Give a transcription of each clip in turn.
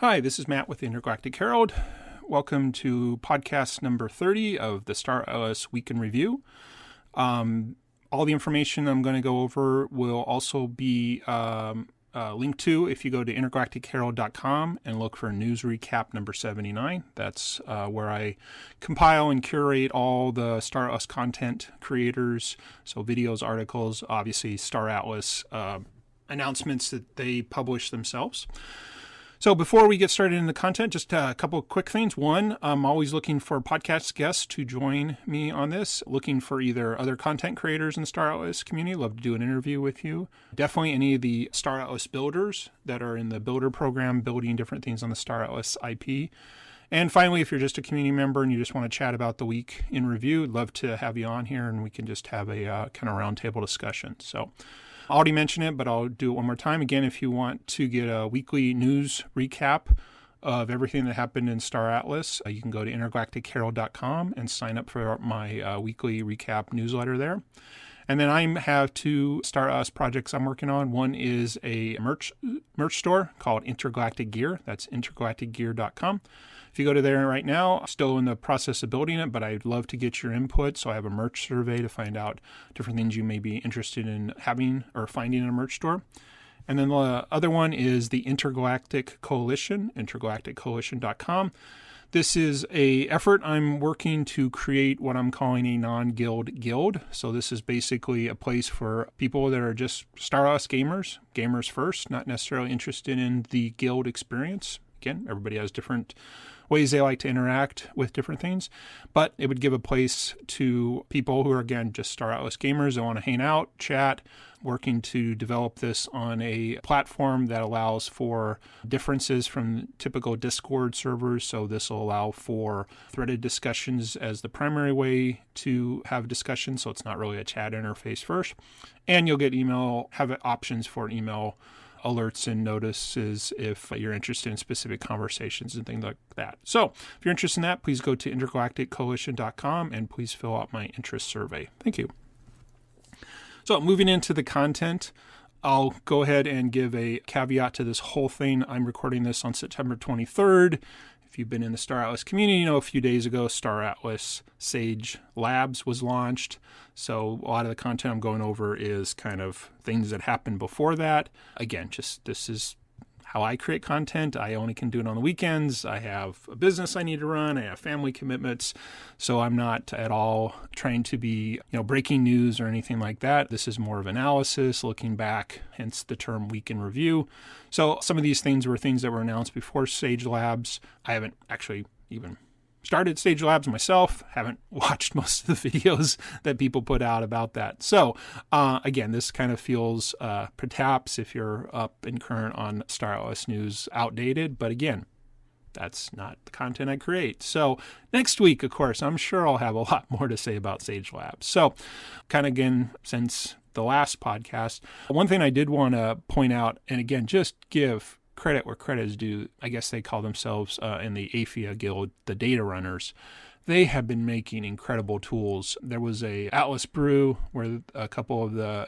Hi, this is Matt with the Intergalactic Herald. Welcome to podcast number 30 of the Star Atlas Week in Review. All the information I'm going to go over will also be linked to if you go to intergalacticherald.com and look for news recap number 79. That's where I compile and curate all the Star Atlas content creators, so videos, articles, obviously Star Atlas announcements that they publish themselves. So before we get started in the content, just a couple of quick things. One, I'm always looking for podcast guests to join me on this, looking for either other content creators in the Star Atlas community. Love to do an interview with you. Definitely any of the Star Atlas builders that are in the builder program, building different things on the Star Atlas IP. And finally, if you're just a community member and you just want to chat about the week in review, I'd love to have you on here and we can just have a kind of roundtable discussion. So I already mentioned it, but I'll do it one more time. Again, if you want to get a weekly news recap of everything that happened in Star Atlas, you can go to intergalacticherald.com and sign up for my weekly recap newsletter there. And then I have two Star Atlas projects I'm working on. One is a merch store called Intergalactic Gear. That's intergalacticgear.com. If you go to there right now, I'm still in the process of building it, but I'd love to get your input. So I have a merch survey to find out different things you may be interested in having or finding in a merch store. And then the other one is the Intergalactic Coalition, intergalacticcoalition.com. This is an effort I'm working to create what I'm calling a non-guild guild. So this is basically a place for people that are just Star Atlas gamers first, not necessarily interested in the guild experience. Again, everybody has different ways they like to interact with different things, but it would give a place to people who are, again, just Star Atlas gamers that want to hang out, chat, working to develop this on a platform that allows for differences from typical Discord servers. So this will allow for threaded discussions as the primary way to have discussions. So it's not really a chat interface first. And you'll get have options for email alerts and notices if you're interested in specific conversations and things like that. So if you're interested in that, please go to intergalacticcoalition.com and please fill out my interest survey. Thank you. So moving into the content, I'll go ahead and give a caveat to this whole thing. I'm recording this on September 23rd. If you've been in the Star Atlas community, you know a few days ago, Star Atlas Sage Labs was launched. So a lot of the content I'm going over is kind of things that happened before that. Again, just this is how I create content. I only can do it on the weekends. I have a business I need to run. I have family commitments. So I'm not at all trying to be, breaking news or anything like that. This is more of analysis, looking back, hence the term week in review. So some of these things were things that were announced before Sage Labs. I haven't actually even started Sage Labs myself, haven't watched most of the videos that people put out about that. So again, this kind of feels perhaps, if you're up and current on Star Atlas news, outdated. But again, that's not the content I create. So next week, of course, I'm sure I'll have a lot more to say about Sage Labs. So kind of again, since the last podcast, one thing I did want to point out, and again, just give credit where credit is due. I guess they call themselves in the AFIA Guild, the data runners. They have been making incredible tools. There was a Atlas brew where a couple of the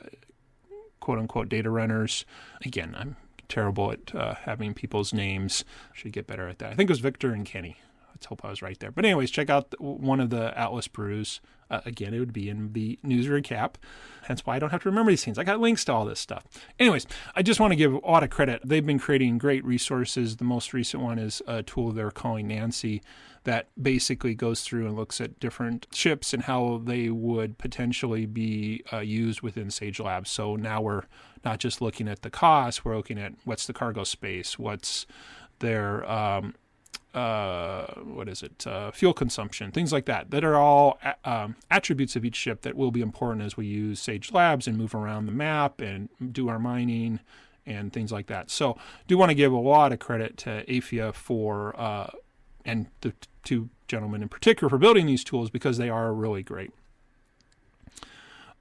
quote unquote data runners, again, I'm terrible at having people's names. Should get better at that. I think it was Victor and Kenny. Let's hope I was right there. But anyways, check out one of the Atlas brews. Again, it would be in the news recap. Hence why I don't have to remember these things. I got links to all this stuff. Anyways, I just want to give a lot of credit. They've been creating great resources. The most recent one is a tool they're calling Nancy that basically goes through and looks at different ships and how they would potentially be used within Sage Labs. So now we're not just looking at the cost. We're looking at what's the cargo space, what's their fuel consumption, things like that are all attributes of each ship that will be important as we use Sage Labs and move around the map and do our mining and things like that. So do want to give a lot of credit to AFIA for, and the two gentlemen in particular for building these tools because they are really great.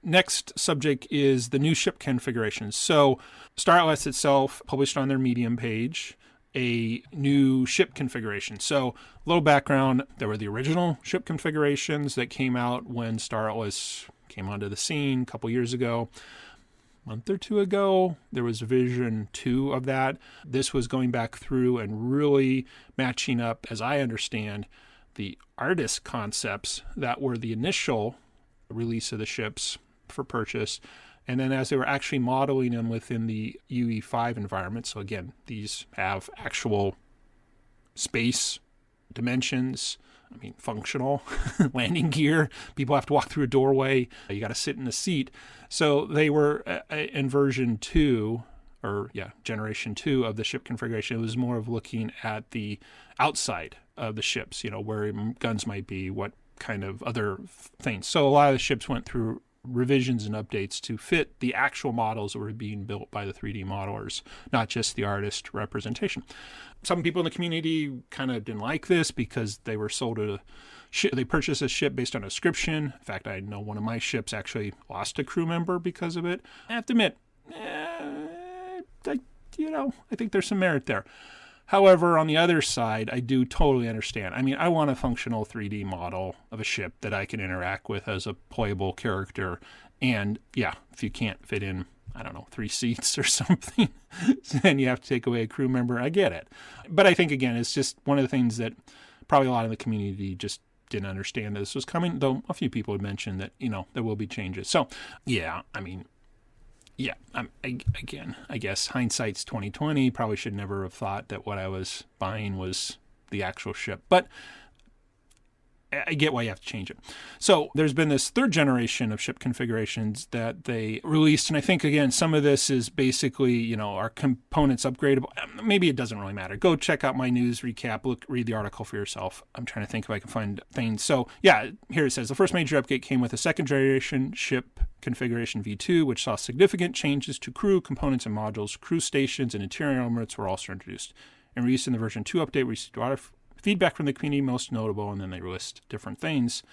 Next subject is the new ship configurations. So Star Atlas itself published on their Medium page a new ship configuration. So a little background, there were the original ship configurations that came out when Star Atlas came onto the scene a couple years ago. month or two ago. There was version 2 of that. This was going back through and really matching up, as I understand, the artist concepts that were the initial release of the ships for purchase. And then as they were actually modeling them within the UE5 environment, so again, these have actual space dimensions, functional landing gear. People have to walk through a doorway. You got to sit in a seat. So they were in version 2, generation 2 of the ship configuration. It was more of looking at the outside of the ships, where guns might be, what kind of other things. So a lot of the ships went through revisions and updates to fit the actual models that were being built by the 3D modelers, not just the artist representation. Some people in the community kind of didn't like this because they were sold they purchased a ship based on a description. In fact, I know one of my ships actually lost a crew member because of it. I have to admit, I think there's some merit there. However, on the other side, I do totally understand. I want a functional 3D model of a ship that I can interact with as a playable character. And yeah, if you can't fit in, 3 seats or something, then you have to take away a crew member. I get it. But I think, again, it's just one of the things that probably a lot of the community just didn't understand that this was coming, though a few people had mentioned that, there will be changes. So, again, I guess hindsight's 2020. Probably should never have thought that what I was buying was the actual ship. But I get why you have to change it. So there's been this 3rd generation of ship configurations that they released. And I think, again, some of this is basically, are components upgradable? Maybe it doesn't really matter. Go check out my news recap. Read the article for yourself. I'm trying to think if I can find things. So yeah, here it says the first major update came with a 2nd generation ship configuration V2, which saw significant changes to crew, components, and modules. Crew stations and interior elements were also introduced. And released in the version 2 update, we received a lot of feedback from the community, most notable, and then they list different things.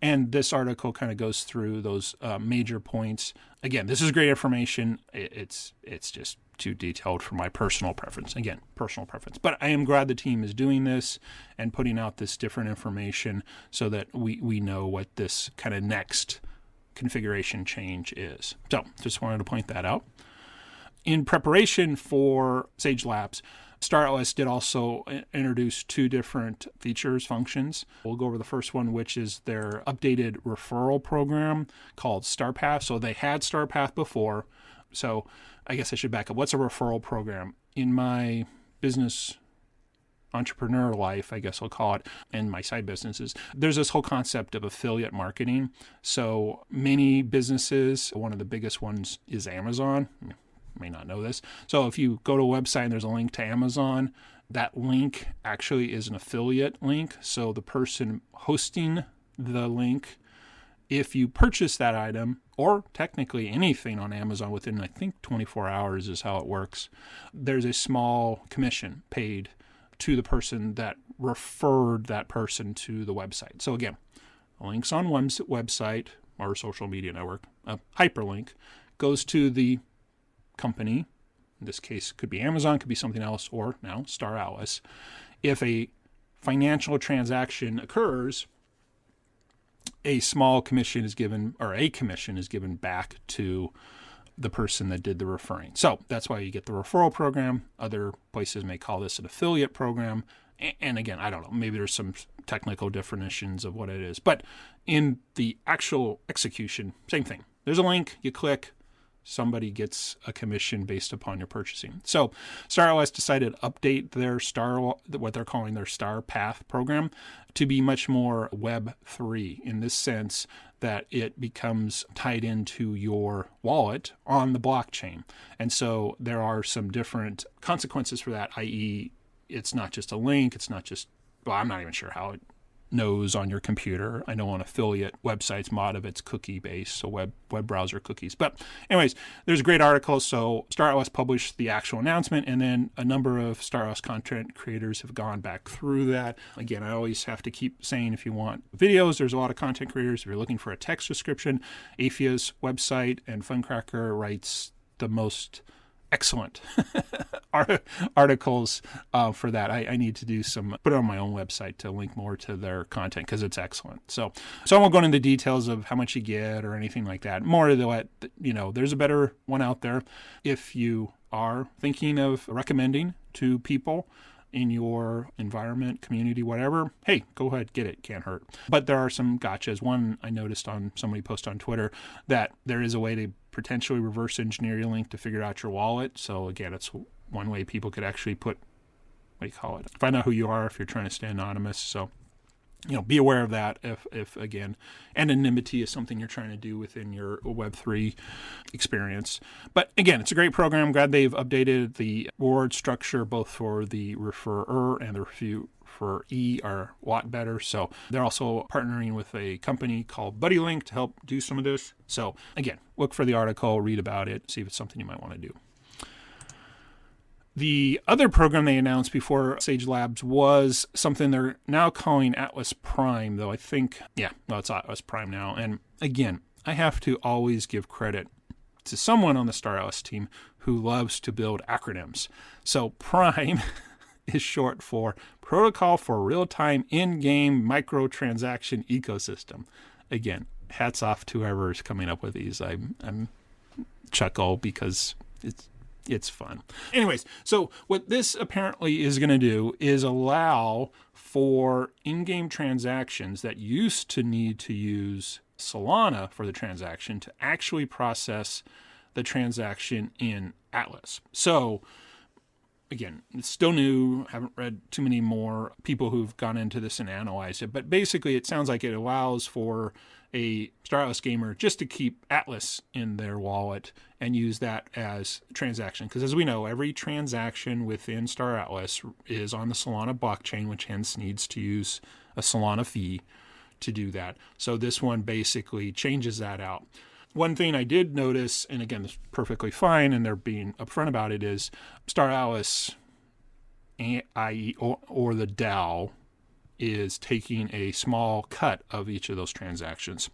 And this article kind of goes through those major points. Again, this is great information. It's just too detailed for my personal preference. Again, personal preference. But I am glad the team is doing this and putting out this different information so that we know what this kind of next configuration change is. So just wanted to point that out. In preparation for Sage Labs, StarOS did also introduce 2 different features, functions. We'll go over the first one, which is their updated referral program called StarPath. So they had StarPath before. So I guess I should back up. What's a referral program? In my business entrepreneur life, I guess I'll call it, and my side businesses, there's this whole concept of affiliate marketing. So many businesses, one of the biggest ones is Amazon. May not know this. So if you go to a website and there's a link to Amazon, that link actually is an affiliate link. So the person hosting the link, if you purchase that item, or technically anything on Amazon within, I think, 24 hours is how it works, there's a small commission paid to the person that referred that person to the website. So again, links on one website or social media network, a hyperlink, goes to the company. In this case, could be Amazon, could be something else, or now StarOS. If a financial transaction occurs, a small commission is given, or a commission is given back to the person that did the referring. So that's why you get the referral program. Other places may call this an affiliate program. And again, I don't know, maybe there's some technical definitions of what it is. But in the actual execution, same thing. There's a link, you click, somebody gets a commission based upon your purchasing. So StarOS decided to update their what they're calling their StarPath program to be much more Web3 in this sense that it becomes tied into your wallet on the blockchain. And so there are some different consequences for that, i.e. it's not just a link, it's not just, well, I'm not even sure how it knows on your computer. I know on affiliate websites, mod of it's cookie based, so web browser cookies. But anyways, there's a great article. So StarOS published the actual announcement, and then a number of StarOS content creators have gone back through that. Again, I always have to keep saying, if you want videos, there's a lot of content creators. If you're looking for a text description, Aphia's website and Funcracker writes the most excellent articles for that. I need to do put it on my own website to link more to their content because it's excellent. So I won't go into the details of how much you get or anything like that. More to let there's a better one out there. If you are thinking of recommending to people in your environment, community, whatever, hey, go ahead, get it. Can't hurt. But there are some gotchas. One I noticed on somebody post on Twitter that there is a way to potentially reverse engineer your link to figure out your wallet. So again, it's one way people could actually find out who you are if you're trying to stay anonymous. So be aware of that if again, anonymity is something you're trying to do within your Web3 experience. But again, it's a great program. I'm glad they've updated the reward structure, both for the referrer and the referee are a lot better. So they're also partnering with a company called BuddyLink to help do some of this. So again, look for the article, read about it, see if it's something you might want to do. The other program they announced before Sage Labs was something they're now calling Atlas Prime, though I think, it's Atlas Prime now. And again, I have to always give credit to someone on the Star Atlas team who loves to build acronyms. So Prime is short for Protocol for Real-Time In-Game Microtransaction Ecosystem. Again, hats off to whoever's coming up with these. I'm chuckle because it's fun. Anyways, so what this apparently is going to do is allow for in-game transactions that used to need to use Solana for the transaction to actually process the transaction in Atlas. So again, it's still new. Haven't read too many more people who've gone into this and analyzed it. But basically, it sounds like it allows for a Star Atlas gamer just to keep Atlas in their wallet and use that as a transaction. Because as we know, every transaction within Star Atlas is on the Solana blockchain, which hence needs to use a Solana fee to do that. So this one basically changes that out. One thing I did notice, and again, this is perfectly fine, and they're being upfront about it, is Star Atlas, i.e., or the DAO, is taking a small cut of each of those transactions.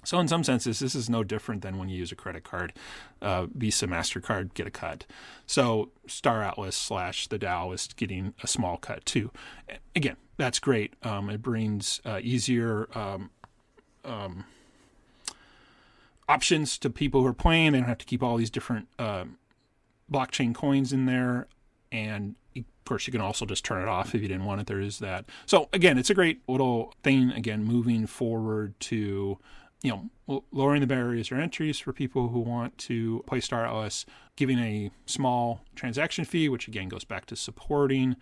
So in some senses, this is no different than when you use a credit card. Visa, MasterCard get a cut. So Star Atlas / the DAO is getting a small cut too. Again, that's great. It brings easier options to people who are playing. They don't have to keep all these different blockchain coins in there. And of course, you can also just turn it off if you didn't want it. There is that. So again, it's a great little thing, again, moving forward to, lowering the barriers or entries for people who want to play Star Atlas, giving a small transaction fee, which again goes back to supporting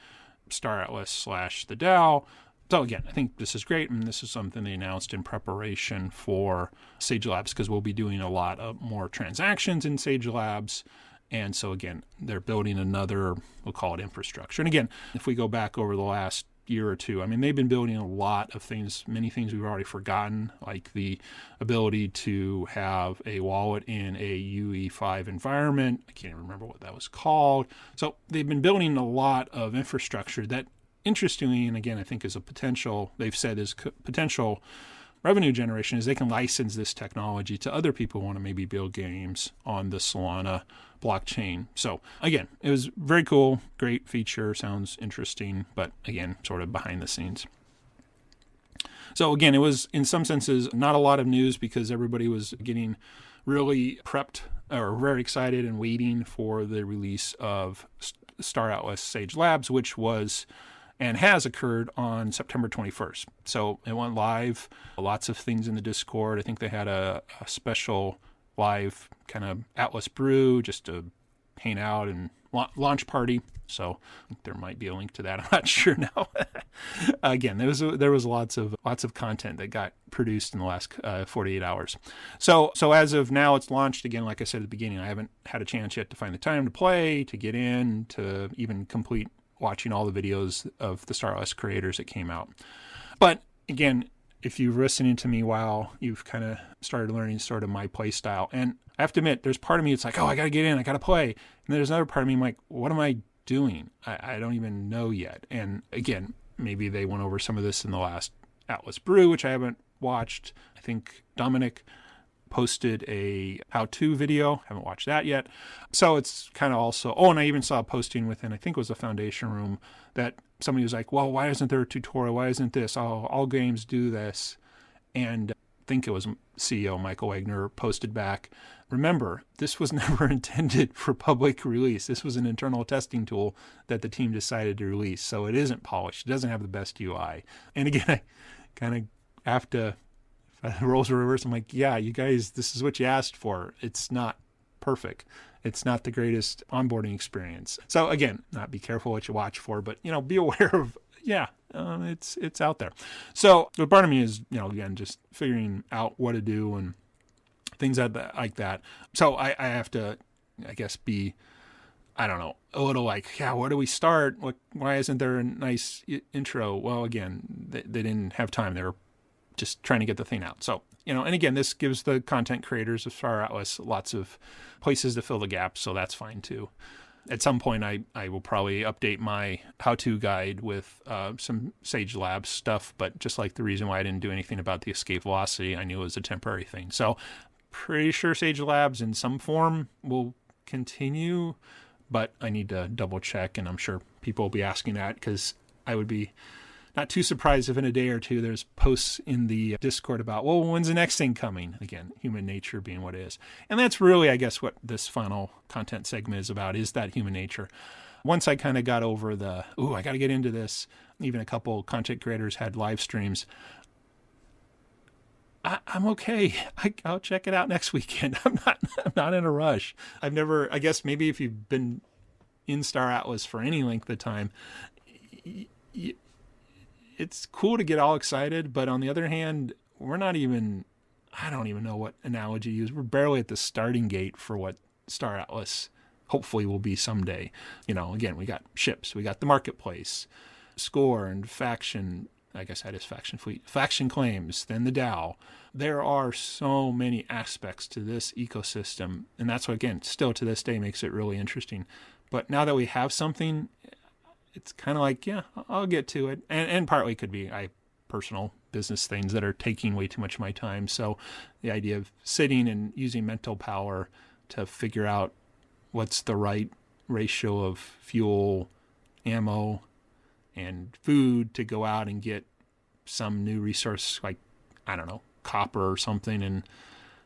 Star Atlas / the DAO. So again, I think this is great, and this is something they announced in preparation for Sage Labs, because we'll be doing a lot of more transactions in Sage Labs. And so again, they're building another, we'll call it infrastructure. And again, if we go back over the last year or two, I mean, they've been building a lot of things, many things we've already forgotten, like the ability to have a wallet in a UE5 environment. I can't even remember what that was called. So they've been building a lot of infrastructure that, interestingly, and again, I think is a potential, they've said is potential revenue generation, is they can license this technology to other people who want to maybe build games on the Solana blockchain. So again, it was very cool, great feature, sounds interesting, but again, sort of behind the scenes. So again, it was in some senses not a lot of news because everybody was getting really prepped or very excited and waiting for the release of Star Atlas Sage Labs, which was and has occurred on September 21st. So it went live, lots of things in the Discord. I think they had a special live kind of Atlas brew just to hang out and launch party. So I think there might be a link to that. I'm not sure now. Again, there was lots of content that got produced in the last 48 hours. So as of now, it's launched again. Like I said at the beginning, I haven't had a chance yet to find the time to play, to get in, to even complete watching all the videos of the Star Atlas creators that came out. But again, if you're listening to me while you've kind of started learning sort of my play style, and I have to admit, there's part of me it's like, oh, I got to get in, I got to play. And there's another part of me I'm like, what am I doing? I don't even know yet. And again, maybe they went over some of this in the last Atlas Brew, which I haven't watched. I think Dominic posted a how-to video. Haven't watched that yet. So it's kind of also, and I even saw a posting within, I think it was the Foundation Room, that somebody was like, well, why isn't there a tutorial? Why isn't this? Oh, all games do this. And I think it was CEO Michael Wagner posted back, remember, this was never intended for public release. This was an internal testing tool that the team decided to release. So it isn't polished. It doesn't have the best UI. And again, I kind of have to, if roles are reversed, I'm like, yeah, you guys, this is what you asked for. It's not perfect. It's not the greatest onboarding experience. So again, not be careful what you watch for, but, be aware of, it's out there. So the part of me is, again, just figuring out what to do and things like that. So I have to, I guess, be, I don't know, a little like, where do we start? Why isn't there a nice intro? Well, again, they didn't have time. They were just trying to get the thing out. So, and again, this gives the content creators of Star Atlas lots of places to fill the gaps. So that's fine too. At some point, I will probably update my how-to guide with some Sage Labs stuff. But just like the reason why I didn't do anything about the escape velocity, I knew it was a temporary thing. So pretty sure Sage Labs in some form will continue, but I need to double check. And I'm sure people will be asking that because I would be not too surprised if in a day or two there's posts in the Discord about, well, when's the next thing coming? Again, human nature being what it is. And that's really, I guess, what this final content segment is about, is that human nature. Once I kind of got over I got to get into this, even a couple content creators had live streams, I'm okay. I'll check it out next weekend. I'm not in a rush. I've never, I guess maybe if you've been in Star Atlas for any length of time, it's cool to get all excited, but on the other hand, I don't even know what analogy to use. We're barely at the starting gate for what Star Atlas hopefully will be someday. Again, we got ships, we got the marketplace, score and faction. I guess that is faction fleet, faction claims, then the DAO. There are so many aspects to this ecosystem. And that's what, again, still to this day makes it really interesting. But now that we have something, it's kind of like, I'll get to it. And partly could be personal business things that are taking way too much of my time. So the idea of sitting and using mental power to figure out what's the right ratio of fuel, ammo, and food to go out and get some new resource, like, I don't know, copper or something, and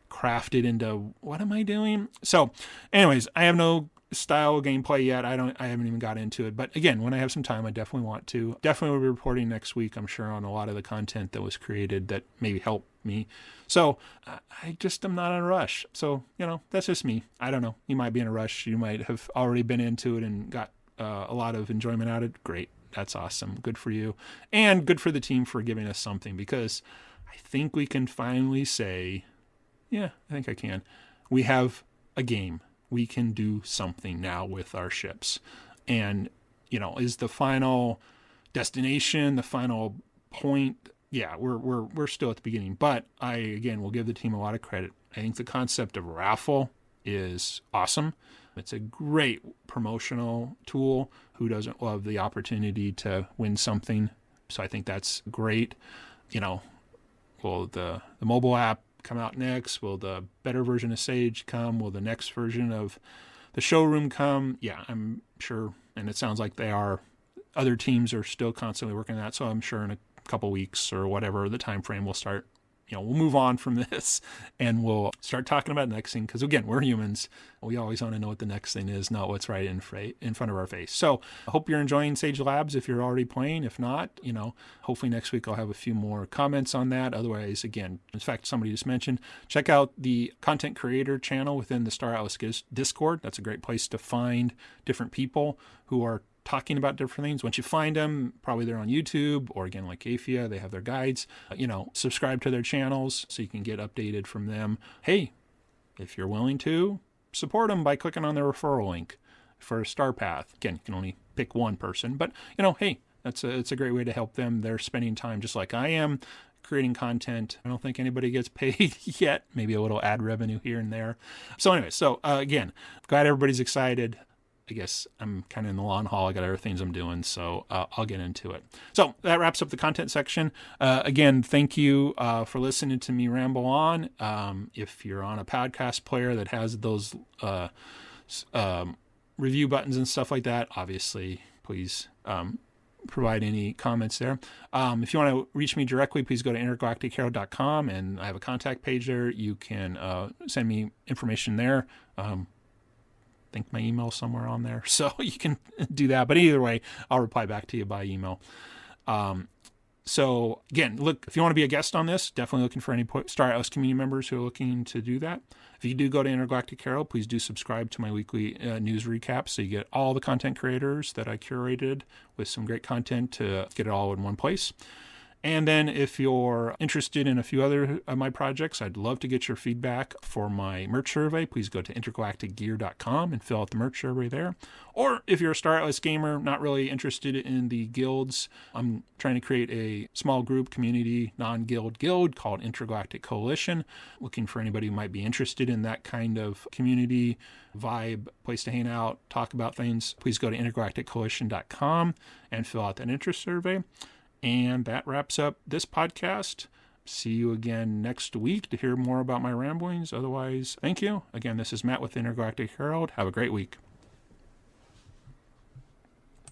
craft it into, what am I doing? So anyways, I have no style gameplay yet. I haven't even got into it. But again, when I have some time, I definitely want to. Definitely will be reporting next week, I'm sure, on a lot of the content that was created that maybe helped me. So I just am not in a rush. So, that's just me. I don't know. You might be in a rush. You might have already been into it and got a lot of enjoyment out of it. Great. That's awesome. Good for you. And good for the team for giving us something, because I think we can finally say, I think I can. We have a game. We can do something now with our ships. And, is the final destination, the final point? Yeah, we're still at the beginning. But I, again, will give the team a lot of credit. I think the concept of raffle is awesome. It's a great promotional tool. Who doesn't love the opportunity to win something? So I think that's great. Will the mobile app come out next? Will the better version of Sage come? Will the next version of the showroom come? Yeah, I'm sure. And it sounds like they are. Other teams are still constantly working on that. So I'm sure in a couple weeks or whatever the time frame, we'll start, we'll move on from this and we'll start talking about the next thing. Because again, we're humans. We always want to know what the next thing is, not what's right in front of our face. So I hope you're enjoying Sage Labs if you're already playing. If not, hopefully next week I'll have a few more comments on that. Otherwise, again, in fact, somebody just mentioned, check out the content creator channel within the Star Atlas Discord. That's a great place to find different people who are talking about different things. Once you find them, probably they're on YouTube, or again, like Afia, they have their guides. Subscribe to their channels so you can get updated from them. Hey, if you're willing to, support them by clicking on the referral link for Star Path. Again, you can only pick one person, but hey, it's a great way to help them. They're spending time just like I am, creating content. I don't think anybody gets paid yet. Maybe a little ad revenue here and there. So anyway, again, glad everybody's excited. I guess I'm kind of in the long haul. I got other things I'm doing, so I'll get into it. So that wraps up the content section. Again, thank you for listening to me ramble on. If you're on a podcast player that has those review buttons and stuff like that, obviously, please provide any comments there. If you want to reach me directly, please go to intergalactichero.com, and I have a contact page there. You can send me information there. I think my email's somewhere on there, so you can do that. But either way, I'll reply back to you by email. So again, look, if you want to be a guest on this, definitely looking for any Star Atlas community members who are looking to do that. If you do go to Intergalactic Herald, please do subscribe to my weekly news recap, so you get all the content creators that I curated with some great content to get it all in one place. And then if you're interested in a few other of my projects, I'd love to get your feedback for my merch survey. Please go to intergalacticgear.com and fill out the merch survey there. Or if you're a Star Atlas gamer, not really interested in the guilds, I'm trying to create a small group community, non-guild guild called Intergalactic Coalition. Looking for anybody who might be interested in that kind of community vibe, place to hang out, talk about things. Please go to intergalacticcoalition.com and fill out that interest survey. And that wraps up this podcast. See you again next week to hear more about my ramblings. Otherwise, thank you. Again, this is Matt with the Intergalactic Herald. Have a great week.